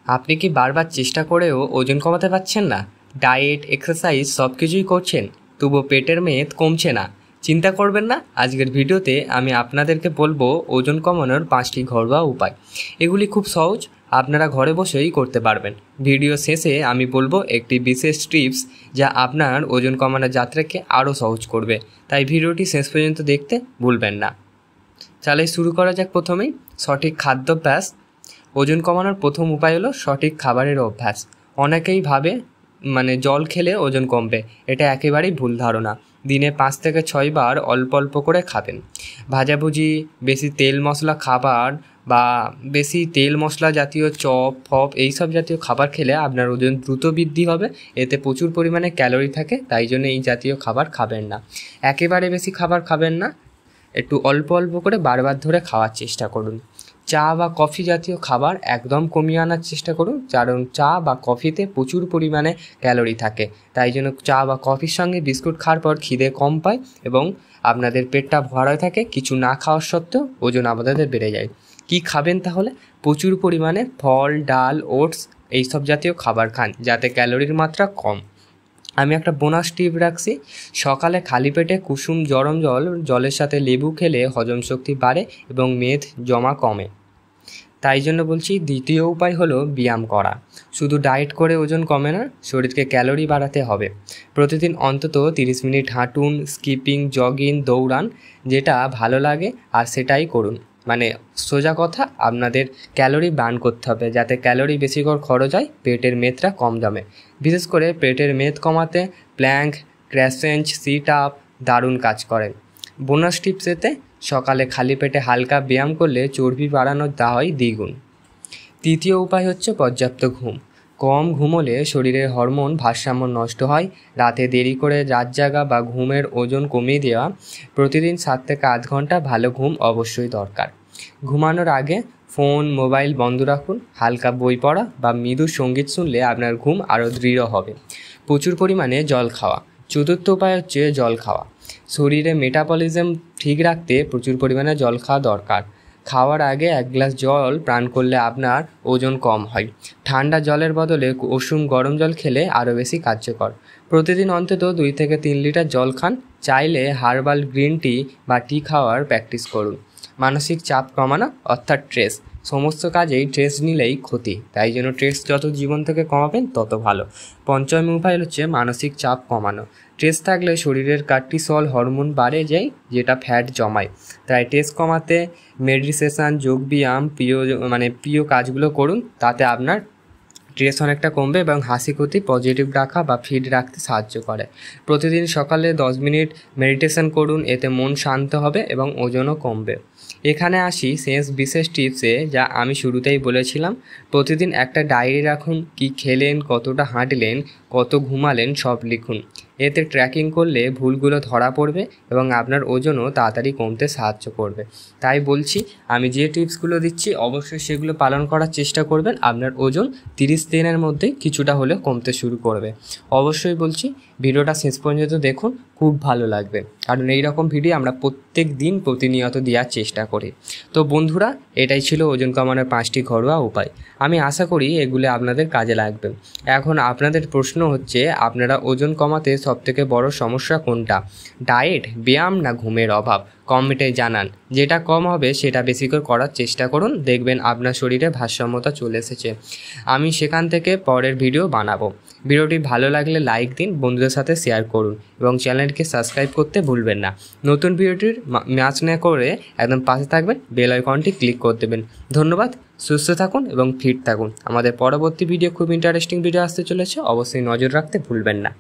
আপনি কি বারবার চেষ্টা করেও ওজন কমাতে পারছেন না? ডায়েট, এক্সারসাইজ সব কিছুই করছেন, তবুও পেটের মেদ কমছে না? চিন্তা করবেন না। আজকের ভিডিওতে আমি আপনাদেরকে বলবো ওজন কমানোর 5টি ঘরোয়া উপায়। এগুলি খুব সহজ, আপনারা ঘরে বসেই করতে পারবেন। ভিডিও শেষে আমি বলবো একটি বিশেষ টিপস যা আপনার ওজন কমানোর যাত্রাকে আরও সহজ করবে, তাই ভিডিওটি শেষ পর্যন্ত দেখতে ভুলবেন না। তাহলে শুরু করা যাক। প্রথমেই সঠিক খাদ্যাভ্যাস। ওজন কমানোর প্রথম উপায় হলো সঠিক খাবারের অভ্যাস। অনেকেই ভাবে জল খেলে ওজন কমবে, এটা একেবারেই ভুল ধারণা। দিনে 5 থেকে 6 বার অল্প অল্প করে খাবেন। ভাজাভুজি, বেশি তেল মশলা খাবার বা বেশি তেল মশলা জাতীয় চপ ফপ এইসব জাতীয় খাবার খেলে আপনার ওজন দ্রুত বৃদ্ধি হবে। এতে প্রচুর পরিমাণে ক্যালোরি থাকে, তাই জন্য এই জাতীয় খাবার খাবেন না। একেবারে বেশি খাবার খাবেন না, একটু অল্প অল্প করে বারবার ধরে খাওয়ার চেষ্টা করুন। চা বা কফি জাতীয় খাবার একদম কমিয়ে আনার চেষ্টা করুন, কারণ চা বা কফিতে প্রচুর পরিমাণে ক্যালোরি থাকে। তাই জন্য চা বা কফির সঙ্গে বিস্কুট খাওয়ার পর খিদে কম পায় এবং আপনাদের পেটটা ভরা থাকে। কিছু না খাওয়ার সত্ত্বেও ওজন আপনাদের বেড়ে যায়। কি খাবেন তাহলে? প্রচুর পরিমাণে ফল, ডাল, ওটস এইসব জাতীয় খাবার খান, যাতে ক্যালোরির মাত্রা কম। আমি একটা বোনাস টিপ রাখছি। সকালে খালি পেটে কুসুম গরম জলের সাথে লেবু খেলে হজম শক্তি বাড়ে এবং মেদ জমা কমে। তাই জন্য বলছি, দ্বিতীয় উপায় হলো ব্যায়াম করা। শুধু ডায়েট করে ওজন কমে না, শরীরকে ক্যালোরি বাড়াতে হবে। প্রতিদিন অন্তত 30 মিনিট হাঁটুন, স্কিপিং, জগিং, দৌড়ান, যেটা ভালো লাগে আর সেটাই করুন। সোজা কথা, আপনাদের ক্যালোরি বার্ন করতে হবে, যাতে ক্যালোরি বেশি করে খরচ হয়, পেটের মেদটা কম জমে। বিশেষ করে পেটের মেদ কমাতে প্ল্যাঙ্ক, ক্র্যাসেন্ট, সিট আপ দারুণ কাজ করে। বোনাস টিপস এতে সকালে খালি পেটে হালকা ব্যায়াম করলে চর্বি বাড়ানোর দা হয় দ্বিগুণ। তৃতীয় উপায় হচ্ছে পর্যাপ্ত ঘুম। কম ঘুমোলে শরীরের হরমোন ভারসাম্য নষ্ট হয়। রাতে দেরি করে রাত জাগা বা ঘুমের ওজন কমিয়ে দেওয়া। প্রতিদিন 7 থেকে 8 ঘন্টা ভালো ঘুম অবশ্যই দরকার। ঘুমানোর আগে ফোন, মোবাইল বন্ধ রাখুন। হালকা বই পড়া বা মৃদু সঙ্গীত শুনলে আপনার ঘুম আরও দৃঢ় হবে। প্রচুর পরিমাণে জল খাওয়া। চতুর্থ উপায় হচ্ছে জল খাওয়া। শরীরে মেটাবলিজম ঠিক রাখতে প্রচুর পরিমাণে জল খাওয়া দরকার। খাওয়ার আগে 1 গ্লাস জল পান করলে আপনার ওজন কম হয়। ঠান্ডা জলের বদলে উষুম গরম জল খেলে আরও বেশি কার্যকর। প্রতিদিন অন্তত 2 থেকে 3 লিটার জল খান। চাইলে হার্বাল গ্রিন টি বা টি খাওয়ার প্র্যাকটিস করুন। মানসিক চাপ কমানো অর্থাৎ স্ট্রেস। সমস্ত কাজেই স্ট্রেস নিলেই ক্ষতি, তাই জন্য স্ট্রেস যত জীবন থেকে কমাবেন তত ভালো। পঞ্চম উপায় হচ্ছে মানসিক চাপ কমানো। স্ট্রেস থাকলে শরীরের কর্টিসল হরমোন বাড়ে যায়, যেটা ফ্যাট জমায়। তাই স্ট্রেস কমাতে মেডিটেশন, যোগব্যায়াম, প্রিয় কাজগুলো করুন। তাতে আপনার স্ট্রেস অনেকটা কমবে এবং হাসি খুশি পজিটিভ রাখা বা ফিট রাখতে সাহায্য করে। প্রতিদিন সকালে 10 মিনিট মেডিটেশন করুন, এতে মন শান্ত হবে এবং ওজনও কমবে। এখানে আসি শেষ বিশেষ টিপসে, যা আমি শুরুতেই বলেছিলাম। প্রতিদিন একটা ডায়েরি রাখুন। কি খেলেন, কতটা হাঁটলেন, কত ঘুমালেন, সব লিখুন। এতে ট্র্যাকিং করলে ভুলগুলো ধরা পড়বে এবং আপনার ওজনও তাড়াতাড়ি কমতে সাহায্য করবে। তাই বলছি, আমি যে টিপসগুলো দিচ্ছি অবশ্যই সেগুলো পালন করার চেষ্টা করবেন। আপনার ওজন 30 দিনের মধ্যেই কিছুটা হলেও কমতে শুরু করবে। অবশ্যই বলছি, ভিডিওটা শেষ পর্যন্ত দেখুন, খুব ভালো লাগবে, কারণ এই রকম ভিডিও আমরা প্রত্যেক দিন প্রতিনিয়ত দেওয়ার চেষ্টা করি। তো বন্ধুরা, এটাই ছিল ওজন কমানোর 5টি ঘরোয়া উপায়। আমি আশা করি এগুলো আপনাদের কাজে লাগবে। এখন আপনাদের প্রশ্ন হচ্ছে, আপনারা ওজন কমাতে সবথেকে বড় সমস্যা কোনটা? ডায়েট, ব্যায়াম না ঘুমের অভাব? কমেন্টে জানান। যেটা কম হবে সেটা বেশি করে করার চেষ্টা করুন, দেখবেন আপনার শরীরে ভারসাম্যতা চলে এসেছে। আমি সেখান থেকে পরের ভিডিও বানাবো। ভিডিওটি ভালো লাগলে লাইক দিন, বন্ধুদের সাথে শেয়ার করুন এবং চ্যানেলকে সাবস্ক্রাইব করতে ভুলবেন না। নতুন ভিডিওটির ম্যাচ না করে একদম পাশে থাকবেন, বেল আইকনটি ক্লিক করে দেবেন। ধন্যবাদ। সুস্থ থাকুন এবং ফিট থাকুন। আমাদের পরবর্তী ভিডিও খুব ইন্টারেস্টিং ভিডিও আসতে চলেছে, অবশ্যই নজর রাখতে ভুলবেন না।